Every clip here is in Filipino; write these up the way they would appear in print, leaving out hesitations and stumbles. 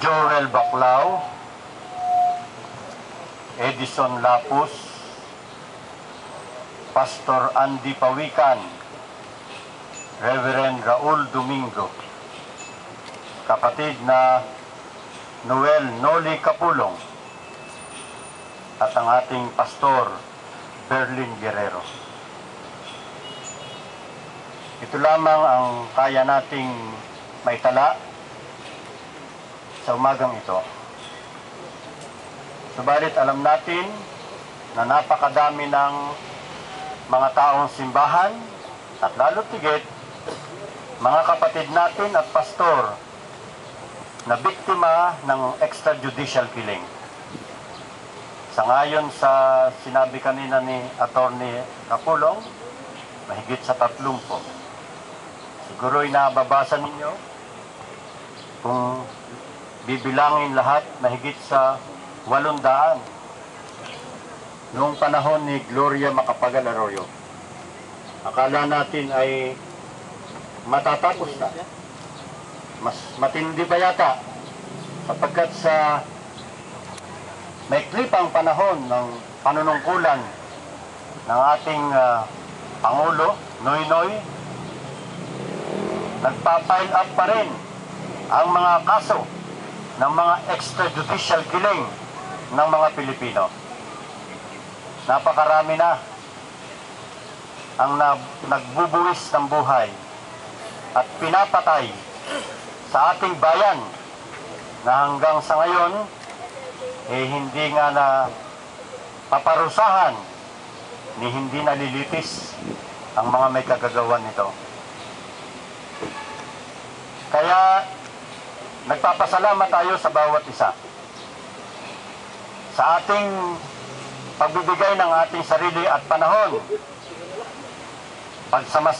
Joel Baclao, Edison Lapus, Pastor Andy Pawikan, Reverend Raul Domingo, kapatid na Noel Noli Capulong, at ang ating Pastor Berlin Guerrero. Ito lamang ang kaya nating maitala sa umagang ito. Subalit alam natin na napakadami ng mga taong simbahan at lalo tigit mga kapatid natin at pastor na biktima ng extrajudicial killing. Sangayon sa sinabi kanina ni Attorney Capulong, mahigit sa 30. Siguro'y nababasa ninyo kung bibilangin lahat, mahigit sa 800 noong panahon ni Gloria Macapagal Arroyo. Akala natin ay matatapos na. Mas matindi pa yata sapagkat sa maikli pang panahon ng panunungkulan ng ating Pangulo, Noynoy, nagpa-pile up pa rin ang mga kaso ng mga extrajudicial killing ng mga Pilipino. Napakarami na ang nagbubuwis ng buhay at pinapatay sa ating bayan na hanggang sa ngayon hindi nga na paparusahan ni hindi nalilitis ang mga may kagagawan nito. Kaya nagpapasalamat tayo sa bawat isa sa ating pagbibigay ng ating sarili at panahon,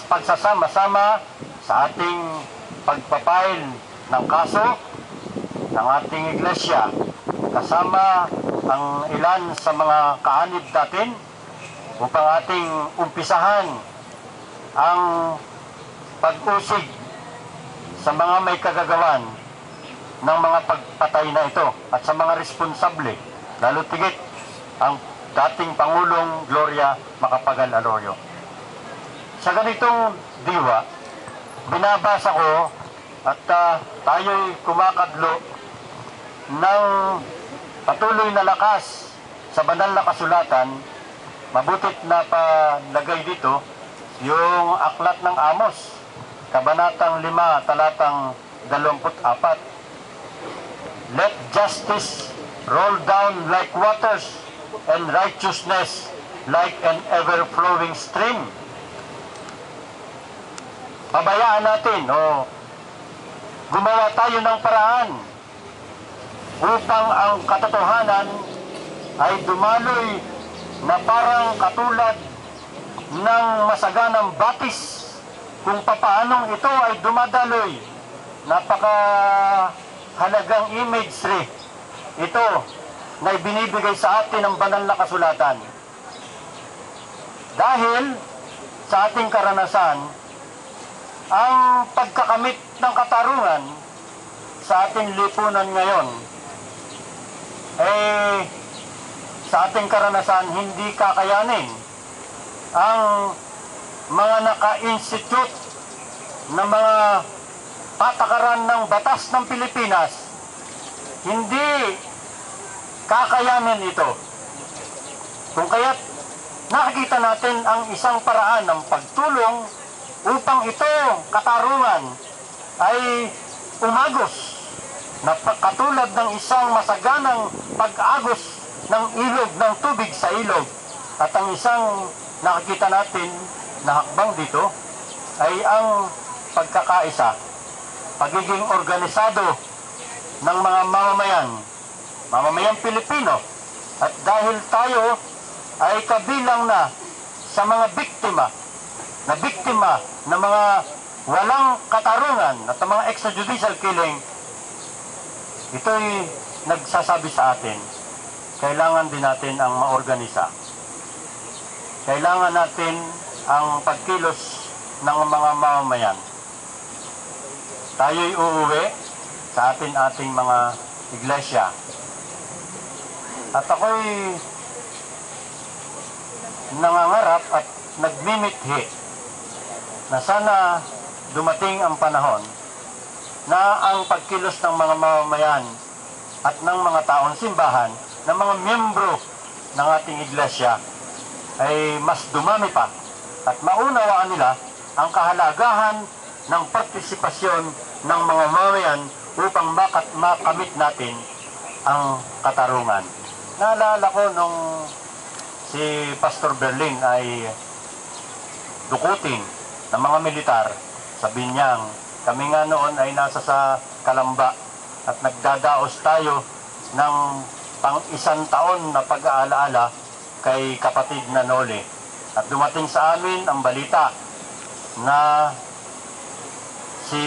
pagsasama-sama sa ating pagpapail ng kaso ng ating iglesia, kasama ang ilan sa mga kaanib natin upang ating umpisahan ang pag-usig sa mga may kagagawan ng mga pagpatay na ito at sa mga responsable, lalo tigit ang dating Pangulong Gloria Macapagal Arroyo. Sa ganitong diwa, binabasa ko at tayo'y kumakadlo ng patuloy na lakas sa banal na kasulatan. Mabutit na palagay dito yung aklat ng Amos, Kabanatang 5, talatang 24. Let justice roll down like waters and righteousness like an ever-flowing stream. Pabayaan natin o gumawa tayo ng paraan upang ang katotohanan ay dumaloy na parang katulad ng masaganang batis kung papaanong ito ay dumadaloy. Napakahalagang imagery ito na ibinibigay sa atin ng banal na kasulatan. Dahil sa ating karanasan, ang pagkakamit ng katarungan sa ating lipunan ngayon, sa ating karanasan, hindi kakayanin ang mga naka-institute na mga patakaran ng batas ng Pilipinas. Hindi kakayanin ito. Kung kaya't nakikita natin ang isang paraan ng pagtulong upang ito, katarungan, ay umagos na katulad ng isang masaganang pag-agos ng ilog ng tubig sa ilog. At ang isang nakikita natin na hakbang dito ay ang pagkakaisa, pagiging organisado ng mga mamamayang Pilipino. At dahil tayo ay kabilang na sa mga biktima ng mga walang katarungan at mga extrajudicial killing, ito'y nagsasabi sa atin, kailangan din natin ang maorganisa. Kailangan natin ang pagkilos ng mga mamamayan. tayo'y uuwi sa ating mga iglesia. At ako'y nangangarap at nagmimithi na sana dumating ang panahon na ang pagkilos ng mga mamamayan at ng mga taong simbahan, ng mga miyembro ng ating iglesia ay mas dumami pa at maunawaan nila ang kahalagahan ng partisipasyon ng mga mamamayan upang makamit natin ang katarungan. Naalala ko nung si Pastor Berlin ay dukutin ng mga militar sa Binyang. Kami nga noon ay nasa sa Kalamba at nagdadaos tayo ng pang-isang taon na pag-aalaala kay kapatid na Noli. At dumating sa amin ang balita na si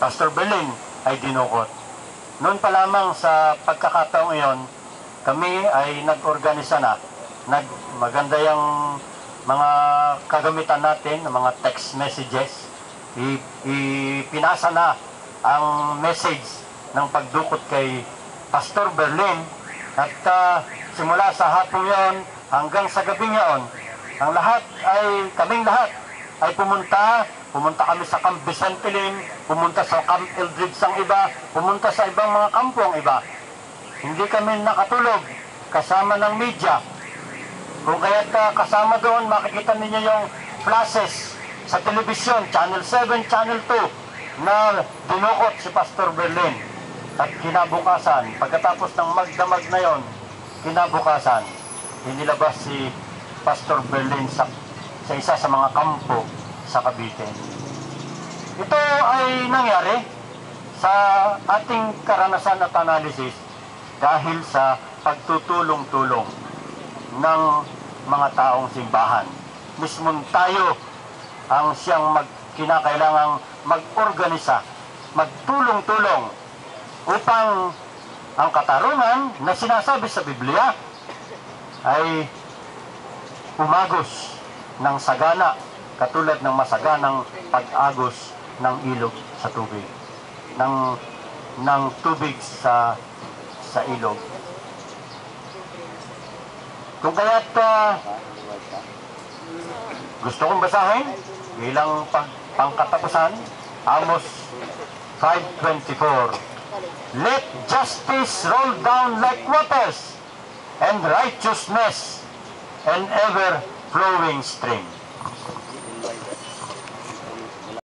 Pastor Berlin ay dinukot. Noon pa lamang sa pagkakataong iyon, kami ay nag-organisa na. Maganda yung mga kagamitan natin, mga text messages. Ipinasa na ang message ng pagdukot kay Pastor Berlin. At simula sa hapong yon hanggang sa gabing yon, kaming lahat ay pumunta kami sa Camp Vicentilin, pumunta sa Camp Eldridge ang iba, pumunta sa ibang mga kampo ang iba. Hindi kami nakatulog kasama ng media. Kung kaya't kasama doon, makikita ninyo yung flashes sa telebisyon, Channel 7, Channel 2, na dinukot si Pastor Berlin. At kinabukasan, pagkatapos ng magdamag na yon, kinabukasan, inilabas si Pastor Berlin sa isa sa mga kampo sa Cavite. Ito ay nangyari sa ating karanasan at analysis dahil sa pagtutulong-tulong ng mga taong simbahan. Mismong tayo ang siyang kinakailangang mag-organisa, magtulong-tulong upang ang katarungan na sinasabi sa Biblia ay umagos ng sagana, katulad ng masaganang pag-agos ng ilog sa tubig, ng tubig sa ilog. Kung kaya't gusto kong basahin bilang pangkatapusan, Amos 5:24. Let justice roll down like waters, and righteousness an ever-flowing stream.